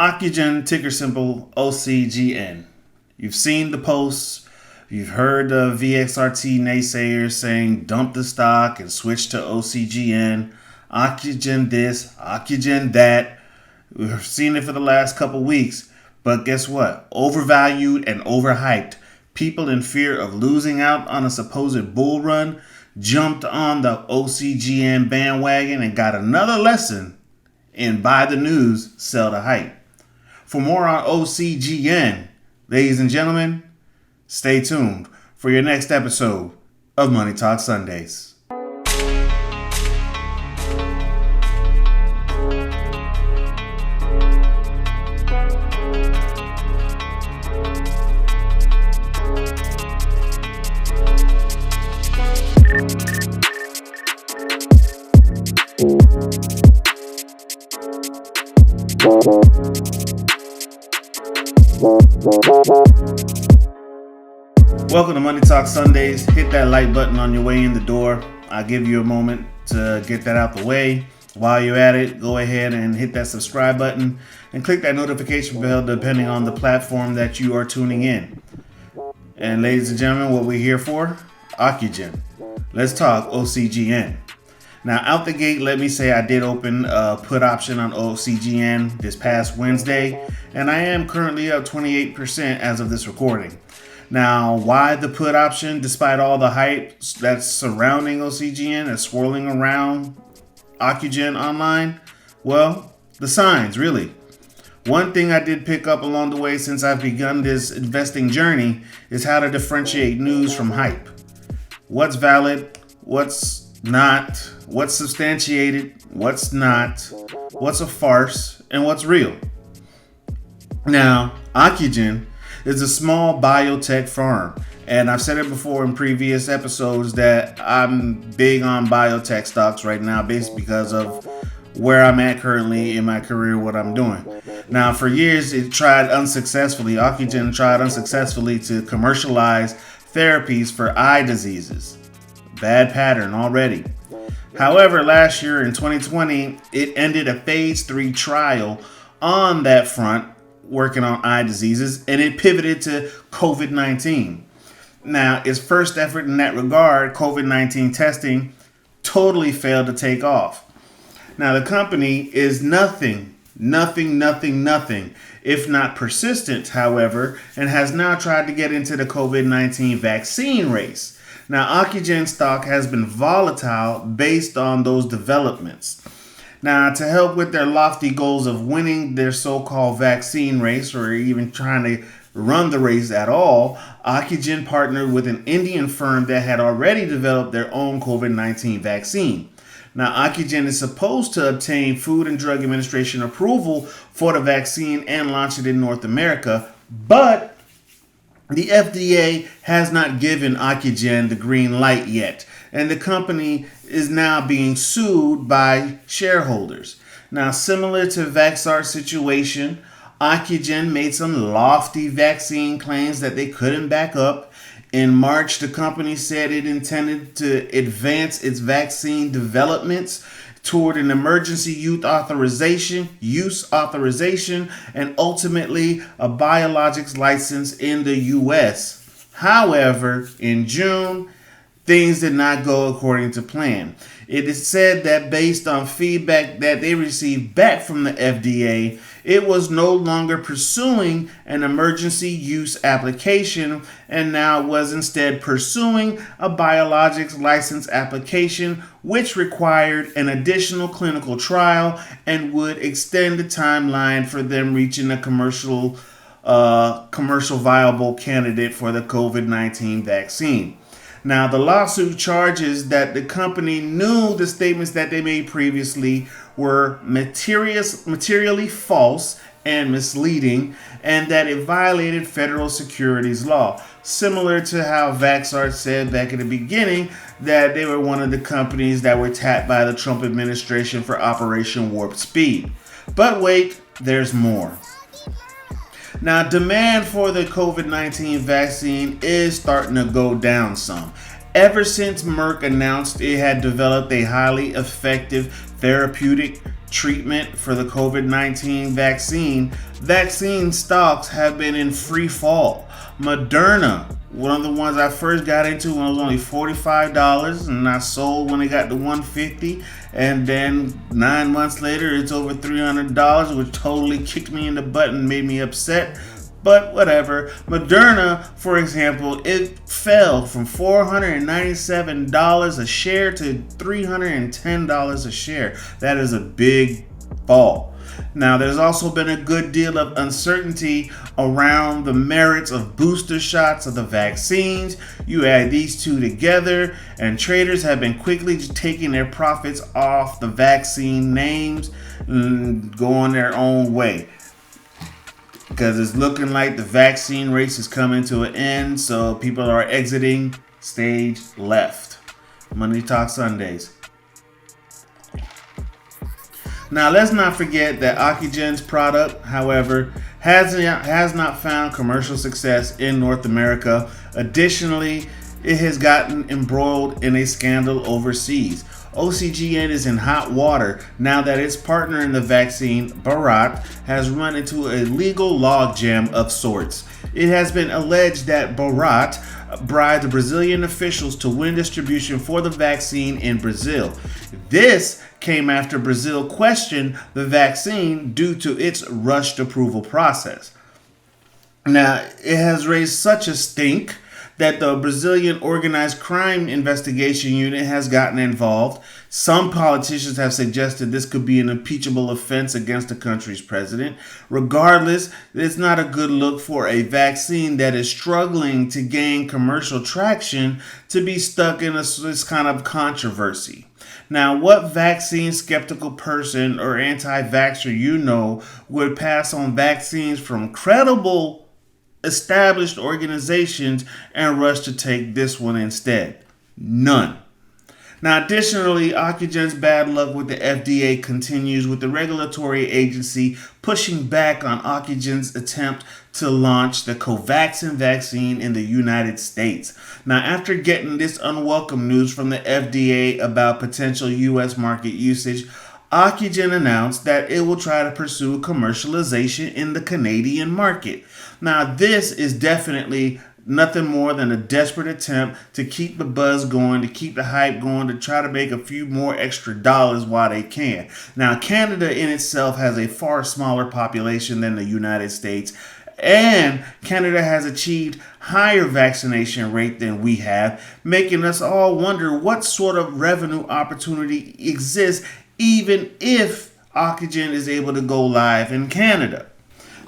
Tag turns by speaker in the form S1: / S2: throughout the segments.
S1: Ocugen, ticker symbol OCGN. You've seen the posts. You've heard the VXRT naysayers saying dump the stock and switch to OCGN. Ocugen this, Ocugen that. We've seen it for the last couple weeks. But guess what? Overvalued and overhyped. People in fear of losing out on a supposed bull run jumped on the OCGN bandwagon and got another lesson in buy the news, sell the hype. For more on OCGN, ladies and gentlemen, stay tuned for your next episode of Money Talk Sundays. Welcome to Money Talk Sundays. Hit that like button on your way in the door. I'll give you a moment to get that out the way. While you're at it, go ahead and hit that subscribe button and click that notification bell depending on the platform that you are tuning in. And ladies and gentlemen, what we're here for? Ocugen. Let's talk OCGN. Now, out the gate, let me say I did open a put option on OCGN this past Wednesday, and I am currently up 28% as of this recording. Now, why the put option, despite all the hype that's surrounding OCGN and swirling around Ocugen online? Well, the signs, really. One thing I did pick up along the way since I've begun this investing journey is how to differentiate news from hype. What's valid, what's not, what's substantiated, what's not, what's a farce, and what's real. Now, Ocugen is a small biotech firm, and I've said it before in previous episodes that I'm big on biotech stocks right now based because of where I'm at currently in my career, what I'm doing. Now, for years, Ocugen tried unsuccessfully to commercialize therapies for eye diseases. Bad pattern already. However, last year in 2020, it ended a phase 3 trial on that front, working on eye diseases, and it pivoted to COVID-19. Now, its first effort in that regard, COVID-19 testing, totally failed to take off. Now, the company is nothing if not persistent, however, and has now tried to get into the COVID-19 vaccine race. Now, Ocugen stock has been volatile based on those developments. Now, to help with their lofty goals of winning their so-called vaccine race, or even trying to run the race at all, Ocugen partnered with an Indian firm that had already developed their own COVID-19 vaccine. Now, Ocugen is supposed to obtain Food and Drug Administration approval for the vaccine and launch it in North America, but the FDA has not given Ocugen the green light yet, and the company is now being sued by shareholders. Now, similar to VXRT situation, Ocugen made some lofty vaccine claims that they couldn't back up. In March, the company said it intended to advance its vaccine developments toward an emergency use authorization, and ultimately a biologics license in the U.S. However, in June, things did not go according to plan. It is said that based on feedback that they received back from the FDA, it was no longer pursuing an emergency use application and now was instead pursuing a biologics license application, which required an additional clinical trial and would extend the timeline for them reaching a commercial viable candidate for the COVID-19 vaccine. Now, the lawsuit charges that the company knew the statements that they made previously were materially false and misleading, and that it violated federal securities law, similar to how VXRT said back in the beginning that they were one of the companies that were tapped by the Trump administration for Operation Warp Speed. But wait, there's more. Now, demand for the COVID-19 vaccine is starting to go down some. Ever since Merck announced it had developed a highly effective therapeutic treatment for the COVID-19 vaccine stocks have been in free fall. Moderna, one of the ones I first got into when it was only $45, and I sold when it got to $150, and then 9 months later it's over $300, which totally kicked me in the butt and made me upset. But whatever. Moderna, for example, it fell from $497 a share to $310 a share. That is a big fall. Now, there's also been a good deal of uncertainty around the merits of booster shots of the vaccines. You add these two together, and traders have been quickly taking their profits off the vaccine names and going their own way, because it's looking like the vaccine race is coming to an end, so people are exiting stage left. Money Talk Sundays. Now, let's not forget that Ocugen's product, however, has not found commercial success in North America. Additionally, it has gotten embroiled in a scandal overseas. OCGN is in hot water now that its partner in the vaccine, Bharat, has run into a legal logjam of sorts. It has been alleged that Bharat bribed Brazilian officials to win distribution for the vaccine in Brazil. This came after Brazil questioned the vaccine due to its rushed approval process. Now, it has raised such a stink that the Brazilian Organized Crime Investigation Unit has gotten involved. Some politicians have suggested this could be an impeachable offense against the country's president. Regardless, it's not a good look for a vaccine that is struggling to gain commercial traction to be stuck in this kind of controversy. Now, what vaccine skeptical person or anti-vaxxer you know would pass on vaccines from credible established organizations and rush to take this one instead? None. Now, additionally, Ocugen's bad luck with the FDA continues, with the regulatory agency pushing back on Ocugen's attempt to launch the Covaxin vaccine in the United States. Now, after getting this unwelcome news from the FDA about potential U.S. market usage, Ocugen announced that it will try to pursue commercialization in the Canadian market. Now, this is definitely nothing more than a desperate attempt to keep the buzz going, to keep the hype going, to try to make a few more extra dollars while they can. Now, Canada in itself has a far smaller population than the United States, and Canada has achieved higher vaccination rate than we have, making us all wonder what sort of revenue opportunity exists even if Ocugen is able to go live in Canada.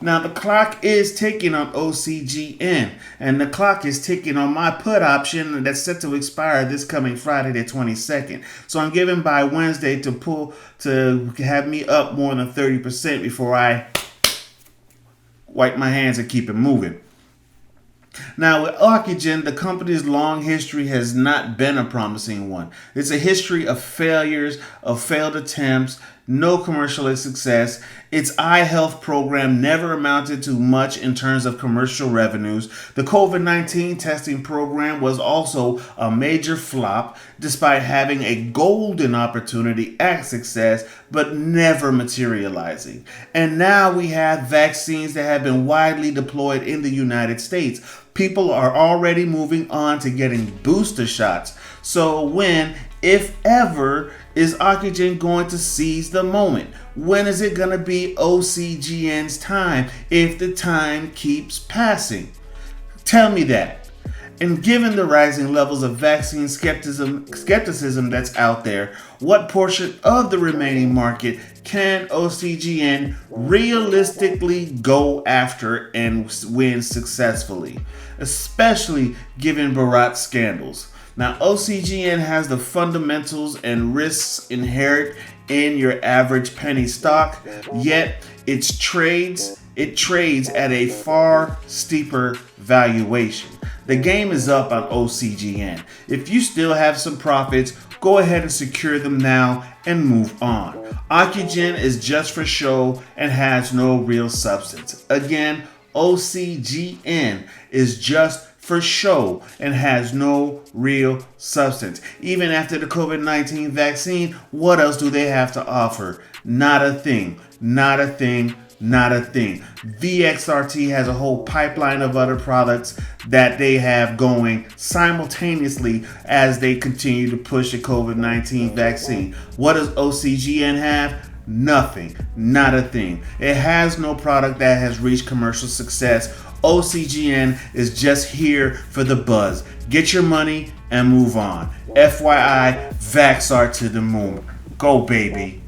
S1: Now, the clock is ticking on OCGN, and the clock is ticking on my put option that's set to expire this coming Friday the 22nd. So I'm giving by Wednesday to have me up more than 30% before I wipe my hands and keep it moving. Now, with Ocugen, the company's long history has not been a promising one. It's a history of failures, of failed attempts, no commercial success. Its eye health program never amounted to much in terms of commercial revenues. The COVID-19 testing program was also a major flop, despite having a golden opportunity at success, but never materializing. And now we have vaccines that have been widely deployed in the United States. People are already moving on to getting booster shots. So when, if ever, is Ocugen going to seize the moment? When is it going to be OCGN's time if the time keeps passing? Tell me that. And given the rising levels of vaccine skepticism that's out there, what portion of the remaining market can OCGN realistically go after and win successfully, especially given Bharat's scandals? Now, OCGN has the fundamentals and risks inherent in your average penny stock, yet it trades at a far steeper valuation. The game is up on OCGN. If you still have some profits, go ahead and secure them now and move on. Ocugen is just for show and has no real substance. Again, OCGN is just for show and has no real substance. Even after the COVID-19 vaccine, what else do they have to offer? Not a thing. Not a thing. Not a thing. VXRT has a whole pipeline of other products that they have going simultaneously as they continue to push the COVID-19 vaccine. What does OCGN have? Nothing. Not a thing. It has no product that has reached commercial success. OCGN is just here for the buzz. Get your money and move on. FYI, Vaxart to the moon. Go, baby.